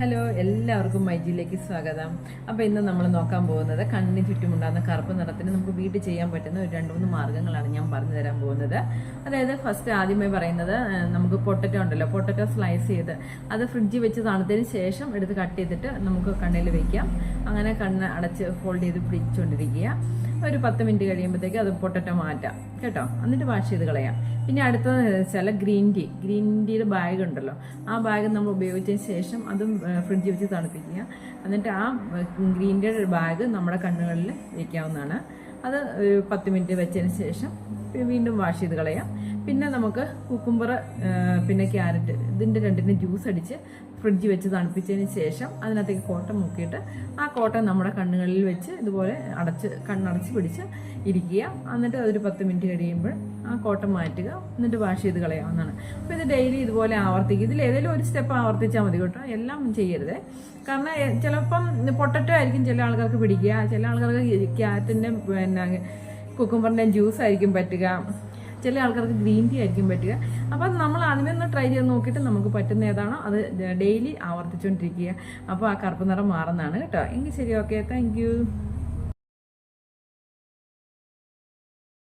Hello, എല്ലാവർക്കും മൈജിയിലേക്ക് സ്വാഗതം. അപ്പോൾ ഇന്ന് നമ്മൾ നോക്കാൻ പോകുന്നത് കണ്ണിന് ചുറ്റുമുണ്ടാകുന്ന കറുപ്പ് നിറത്തിന് നമുക്ക് വീട്ടിൽ ചെയ്യാൻ പറ്റുന്ന ഒരു 2-3 മാർഗ്ഗങ്ങളാണ് ഞാൻ പറഞ്ഞു തരാൻ പോകുന്നത്. അതായത് ഫസ്റ്റ് ആദ്യമായി പറയുന്നത്, നമുക്ക് പൊട്ടറ്റോ ഉണ്ടല്ലോ, പൊട്ടറ്റോ സ്ലൈസ് ചെയ്ത് അത് ഫ്രിഡ്ജിൽ വെച്ച് തണുത്തതിന് ശേഷം എടുത്ത് കട്ട് ചെയ്തിട്ട് നമുക്ക് കണ്ണിൽ വയ്ക്കാം. അങ്ങനെ കണ്ണ് അടച്ച് ഫോൾഡ് ചെയ്ത് പിടിച്ചുകൊണ്ടിരിക്കുക. ഒരു 10 മിനിറ്റ് കഴിയുമ്പോഴത്തേക്ക് അത് പൊട്ടറ്റോ മാറ്റാം കേട്ടോ. എന്നിട്ട് വാഷ് ചെയ്ത് കളയാം. പിന്നെ അടുത്തത് വെച്ചാൽ ഗ്രീൻ ടീയുടെ ബാഗ് ഉണ്ടല്ലോ, ആ ബാഗ് നമ്മൾ ഉപയോഗിച്ചതിന് ശേഷം അതും ഫ്രിഡ്ജിൽ വെച്ച് തണുപ്പിക്കുക. എന്നിട്ട് ആ ഗ്രീൻ ടീയുടെ ബാഗ് നമ്മുടെ കണ്ണുകളിൽ വയ്ക്കാവുന്നതാണ്. അത് 10 മിനിറ്റ് വെച്ചതിന് ശേഷം വീണ്ടും വാഷ് ചെയ്ത് കളയാം. പിന്നെ നമുക്ക് കുക്കുംബർ പിന്നെ ക്യാരറ്റ് ഇതിൻ്റെ രണ്ടിനും ജ്യൂസ് അടിച്ച് ഫ്രിഡ്ജിൽ വെച്ച് തണുപ്പിച്ചതിന് ശേഷം അതിനകത്തേക്ക് കോട്ടൺ മുക്കിയിട്ട് ആ കോട്ടൺ നമ്മുടെ കണ്ണുകളിൽ വെച്ച് ഇതുപോലെ കണ്ണടച്ച് പിടിച്ച് ഇരിക്കുക. എന്നിട്ട് അതൊരു 10 മിനിറ്റ് കഴിയുമ്പോൾ ആ കോട്ടൺ മാറ്റുക. എന്നിട്ട് വാഷ് ചെയ്ത് കളയാവുന്നതാണ്. അപ്പോൾ ഇത് ഡെയിലി ഇതുപോലെ ആവർത്തിക്കുക. ഇതിൽ ഏതെങ്കിലും ഒരു സ്റ്റെപ്പ് ആവർത്തിച്ചാൽ മതി കേട്ടോ, എല്ലാം ചെയ്യരുത്. കാരണം ചിലപ്പം പൊട്ടറ്റോ ആയിരിക്കും ചില ആൾക്കാർക്ക് പിടിക്കുക, ചില ആൾക്കാർക്ക് ക്യാരറ്റിൻ്റെ പിന്നെ കുക്കുംബറിൻ്റെ ജ്യൂസ് ആയിരിക്കും പറ്റുക, ചില ആൾക്കാർക്ക് ഗ്രീൻ ടീ ആയിരിക്കും പറ്റുക. അപ്പം നമ്മൾ ആദ്യമേ ഒന്ന് ട്രൈ ചെയ്ത് നോക്കിയിട്ട് നമുക്ക് പറ്റുന്ന ഏതാണോ അത് ഡെയിലി ആവർത്തിച്ചുകൊണ്ടിരിക്കുക. അപ്പോൾ ആ കറുപ്പ് നിറം മാറുന്നതാണ് കേട്ടോ. എങ്കിൽ ശരി, ഓക്കെ, താങ്ക് യു.